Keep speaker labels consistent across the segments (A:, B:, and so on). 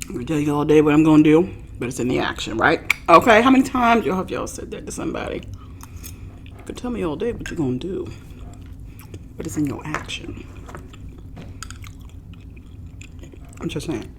A: I'm gonna tell you all day what I'm gonna do, but it's in the action, right? Okay, how many times have y'all said that to somebody? You can tell me all day what you're gonna do, but it's in your action. I'm just saying.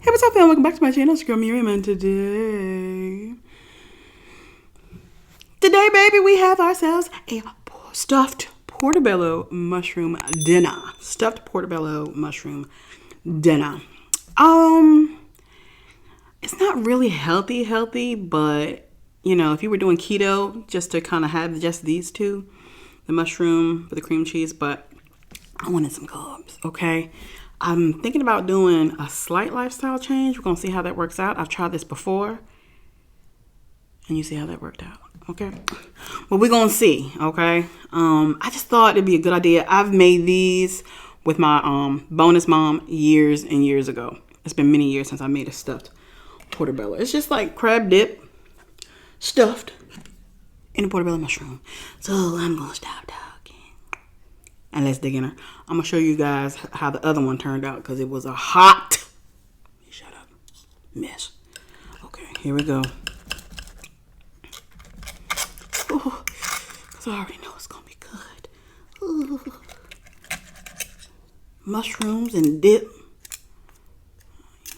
A: Hey, what's up, fam? Welcome back to my channel. It's your girl Miriam, and today, baby, we have ourselves a stuffed portobello mushroom dinner. Stuffed portobello mushroom dinner. It's not really healthy, but you know, if you were doing keto, just to kind of have just these two, the mushroom with the cream cheese, but I wanted some carbs, okay? I'm thinking about doing a slight lifestyle change. We're gonna see how that works out. I've tried this before, and you see how that worked out, okay? Well, we're gonna see, okay? I just thought it'd be a good idea. I've made these with my bonus mom years and years ago. It's been many years since I made a stuffed portobello. It's just like crab dip stuffed in a portobello mushroom. So I'm gonna stop talking and let's dig in her. I'm gonna show you guys how the other one turned out because it was a hot, shut up, mess. Okay, here we go. Because I already know it's gonna be good. Ooh. Mushrooms and dip.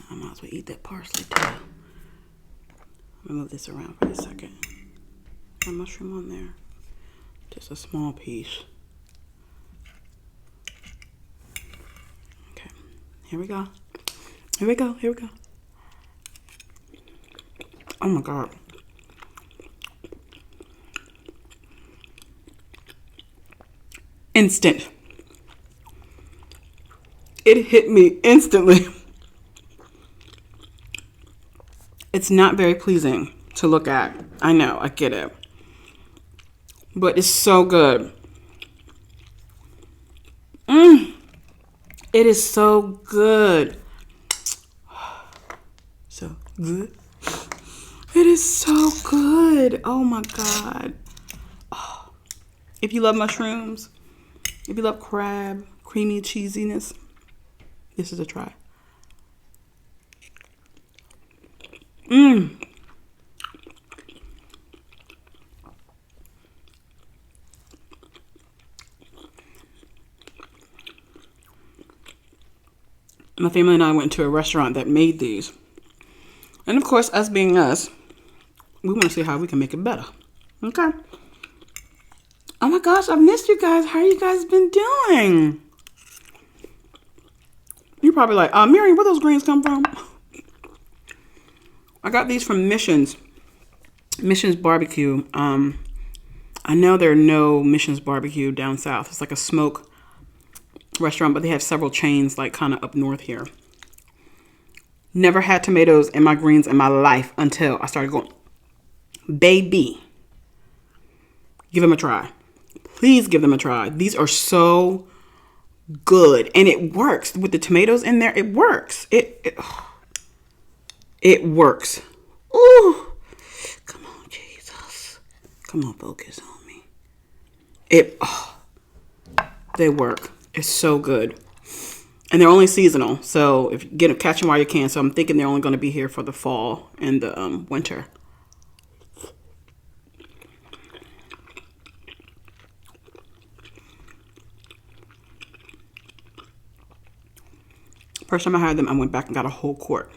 A: I might as well eat that parsley too. Let me move this around for a second. Got a mushroom on there. Just a small piece. Okay, here we go. Here we go. Here we go. Oh my God. Instant. It hit me instantly. It's not very pleasing to look at. I know, I get it. But it's so good. It is so good. So good. It is so good. Oh my God. Oh. If you love mushrooms, if you love crab, creamy cheesiness, this is a try. My family and I went to a restaurant that made these. And of course, us being us, we want to see how we can make it better. Okay. Oh my gosh, I've missed you guys. How you guys been doing? You're probably like, Miriam, where those greens come from? I got these from Missions Barbecue. I know there are no Missions Barbecue down south. It's like a smoke restaurant, but they have several chains like kind of up north here. Never had tomatoes in my greens in my life until I started going, baby, give them a try. Please give them a try. These are so good. And it works with the tomatoes in there. It works. It works. Ooh. Come on, Jesus. Come on, focus on me. They work. It's so good. And they're only seasonal, so if you catch them while you can. So I'm thinking they're only going to be here for the fall and the winter. First time I had them, I went back and got a whole quart.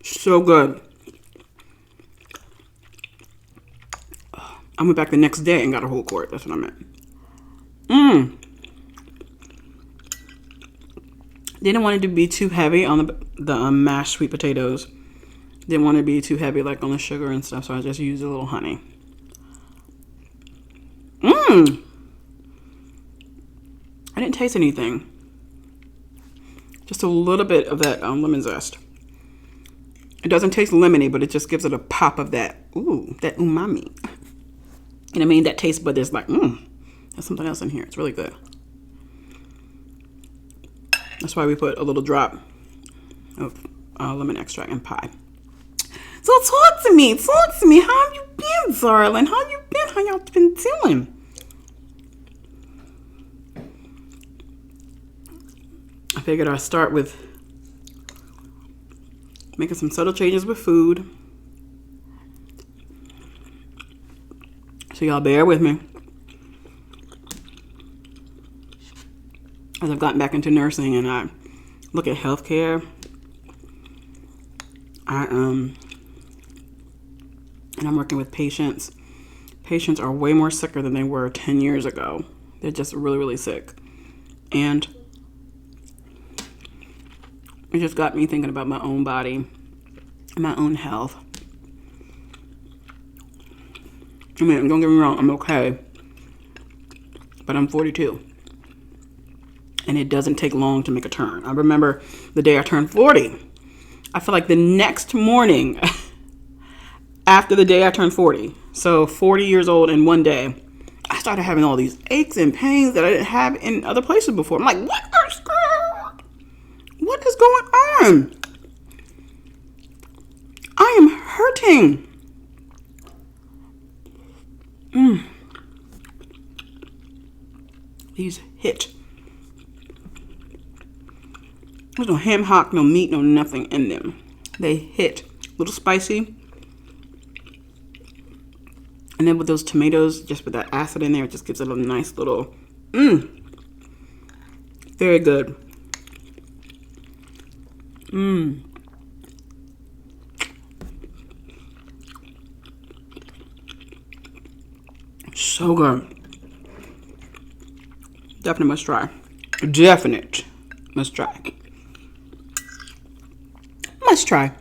A: So good. I went back the next day and got a whole quart. That's what I meant. Didn't want it to be too heavy on the mashed sweet potatoes. Didn't want it to be too heavy like on the sugar and stuff, so I just used a little honey. I didn't taste anything. Just a little bit of that lemon zest. It doesn't taste lemony, but it just gives it a pop of that, that umami. And I mean, that taste bud is like, there's something else in here. It's really good. That's why we put a little drop of lemon extract in pie. So talk to me. How have you been, darling? How you been? How y'all been doing? I figured I'd start with making some subtle changes with food. So y'all bear with me. As I've gotten back into nursing and I look at healthcare, and I'm working with patients. Patients are way more sicker than they were 10 years ago. They're just really, really sick. And it just got me thinking about my own body and my own health. I mean, don't get me wrong, I'm okay. But I'm 42. And it doesn't take long to make a turn. I remember the day I turned 40. I feel like the next morning after the day I turned 40. So 40 years old in one day, I started having all these aches and pains that I didn't have in other places before. I'm like, what is going on? I am hurting. These hit. There's no ham hock, no meat, no nothing in them. They hit. A little spicy. And then with those tomatoes, just with that acid in there, it just gives it a nice little, very good. So good. Definitely must try. Definite must try. Must try,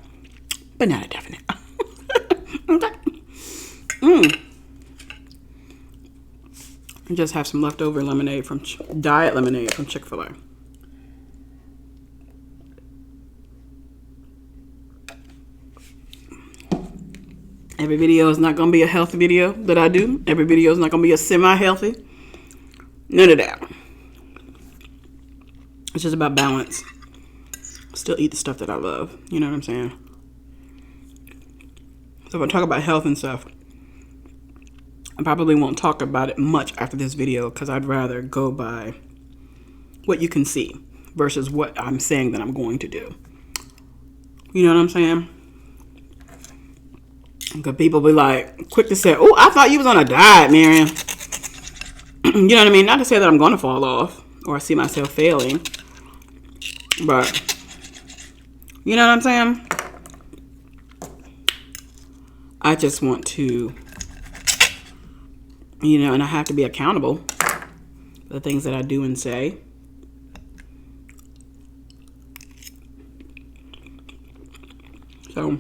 A: but not a definite. I just have some leftover lemonade from diet lemonade from Chick-fil-A. Every video is not going to be a healthy video that I do. Every video is not going to be a semi-healthy. None of that. It's just about balance. Still eat the stuff that I love. You know what I'm saying? So if I talk about health and stuff, I probably won't talk about it much after this video because I'd rather go by what you can see versus what I'm saying that I'm going to do. You know what I'm saying? Because people be like, quick to say, oh, I thought you was on a diet, Miriam. You know what I mean? Not to say that I'm going to fall off or I see myself failing. But, you know what I'm saying? I just want to, you know, and I have to be accountable for the things that I do and say. So,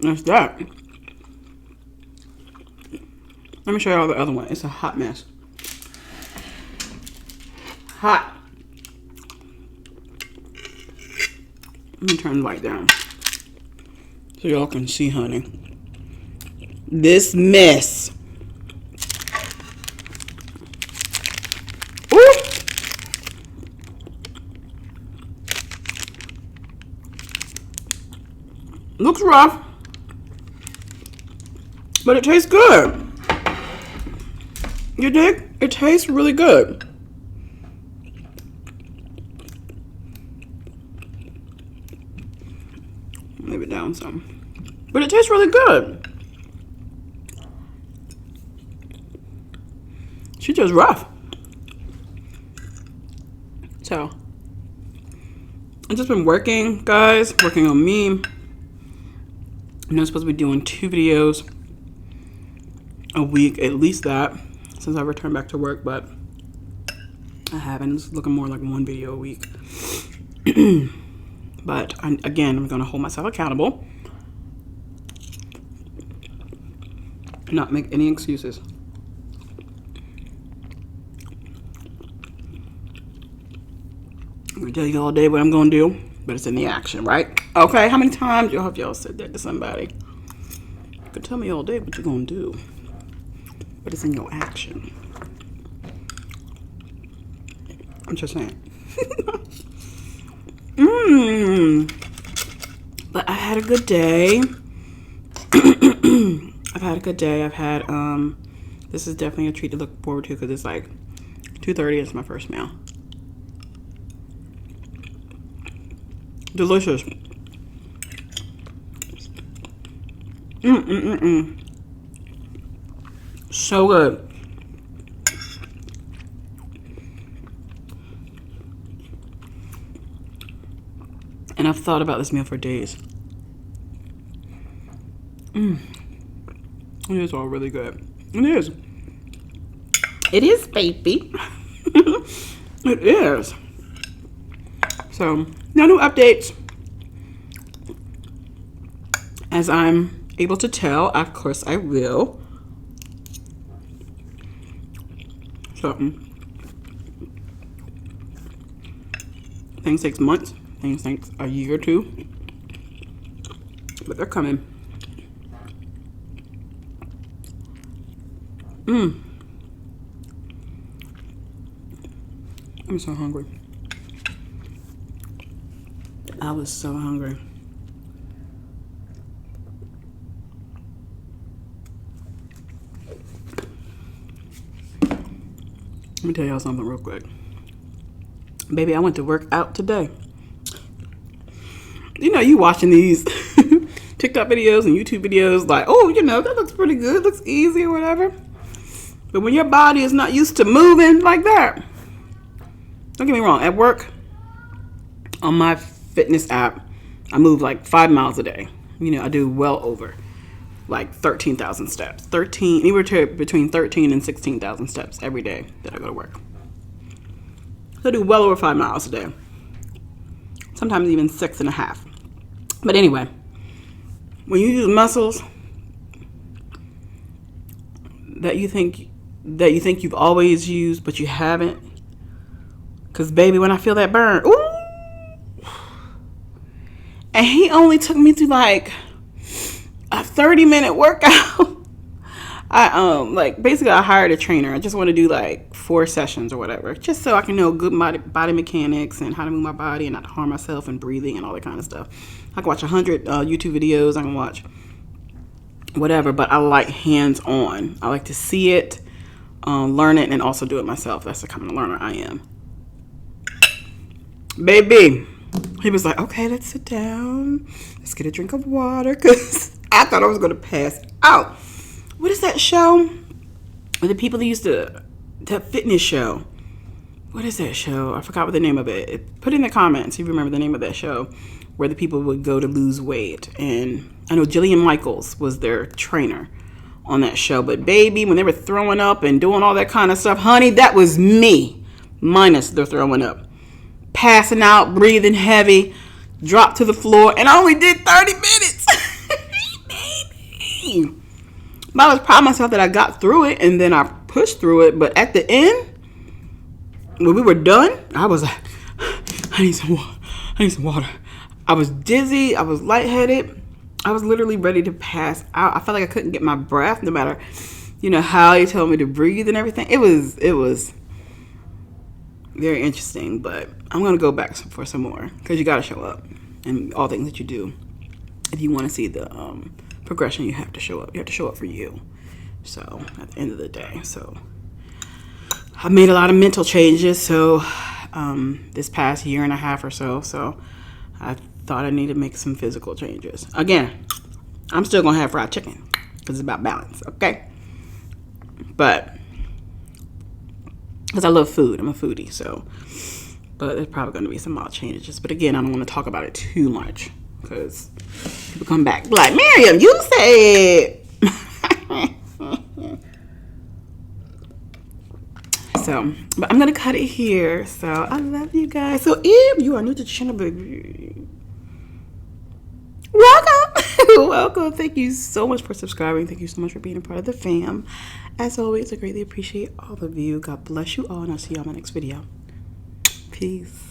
A: that's that. Let me show you all the other one. It's a hot mess. Hot. Let me turn the light down so y'all can see, honey. This mess. Ooh. Looks rough, but it tastes good. You dig? It tastes really good. Leave it down some. But it tastes really good. She's just rough. So, I've just been working, guys. Working on me. I'm supposed to be doing 2 videos a week, at least that, since I returned back to work, but I haven't. It's looking more like 1 video a week. But again, I'm going to hold myself accountable. Not make any excuses. I'm going to tell you all day what I'm going to do, but it's in the action, right? Okay, how many times y'all have y'all said that to somebody? You can tell me all day what you're going to do, but it's in your action. I'm just saying. But I had a good day. I've had a good day. I've had, this is definitely a treat to look forward to because it's like 2:30. It's my first meal. Delicious. So good. And I've thought about this meal for days. It is all really good. It is. It is, baby. It is. So, no new updates. As I'm able to tell, of course I will. So, things takes months. Things takes a year or 2. But they're coming. I'm so hungry. I was so hungry. Let me tell y'all something real quick. Baby, I went to work out today. You know, you watching these TikTok videos and YouTube videos like, oh, you know, that looks pretty good. Looks easy or whatever. But when your body is not used to moving like that, don't get me wrong, at work, on my fitness app, I move like 5 miles a day. You know, I do well over like 13,000 steps. Anywhere between 13 and 16,000 steps every day that I go to work. So I do well over 5 miles a day. Sometimes even 6.5. But anyway, when you use muscles that you think you've always used, but you haven't, because baby, when I feel that burn, ooh, and he only took me through like a 30-minute workout. Basically I hired a trainer. I just want to do like 4 sessions or whatever, just so I can know good body mechanics and how to move my body and not to harm myself and breathing and all that kind of stuff. I can watch 100 YouTube videos. I can watch whatever, but I like hands-on. I like to see it, learn it, and also do it myself. That's the kind of learner I am. Baby, he was like, okay, let's sit down. Let's get a drink of water, because I thought I was going to pass out. What is that show? With the people that used to, that fitness show. What is that show? I forgot what the name of it. Put in the comments if you remember the name of that show, where the people would go to lose weight. And I know Jillian Michaels was their trainer on that show. But baby, when they were throwing up and doing all that kind of stuff, honey, that was me. Minus the throwing up. Passing out, breathing heavy, dropped to the floor, and I only did 30 minutes. Baby. But I was proud of myself that I got through it, and then I pushed through it. But at the end, when we were done, I was like, I need some water. I need some water. I was dizzy. I was lightheaded. I was literally ready to pass out. I felt like I couldn't get my breath, no matter, how you told me to breathe and everything. It was very interesting, but I'm going to go back for some more, because you got to show up and all things that you do. If you want to see the progression, you have to show up. You have to show up for you. So at the end of the day, so I made a lot of mental changes. So this past year and a half or so. So I thought I needed to make some physical changes. Again, I'm still going to have fried chicken because it's about balance. Okay. But because I love food. I'm a foodie. So, but there's probably going to be some mild changes. But again, I don't want to talk about it too much because people come back like, Miriam, you said. So, but I'm going to cut it here. So, I love you guys. So, if you are new to the channel, baby, welcome. Welcome. Thank you so much for subscribing. Thank you so much for being a part of the fam. As always, I greatly appreciate all of you. God bless you all, and I'll see you on my next video. Peace.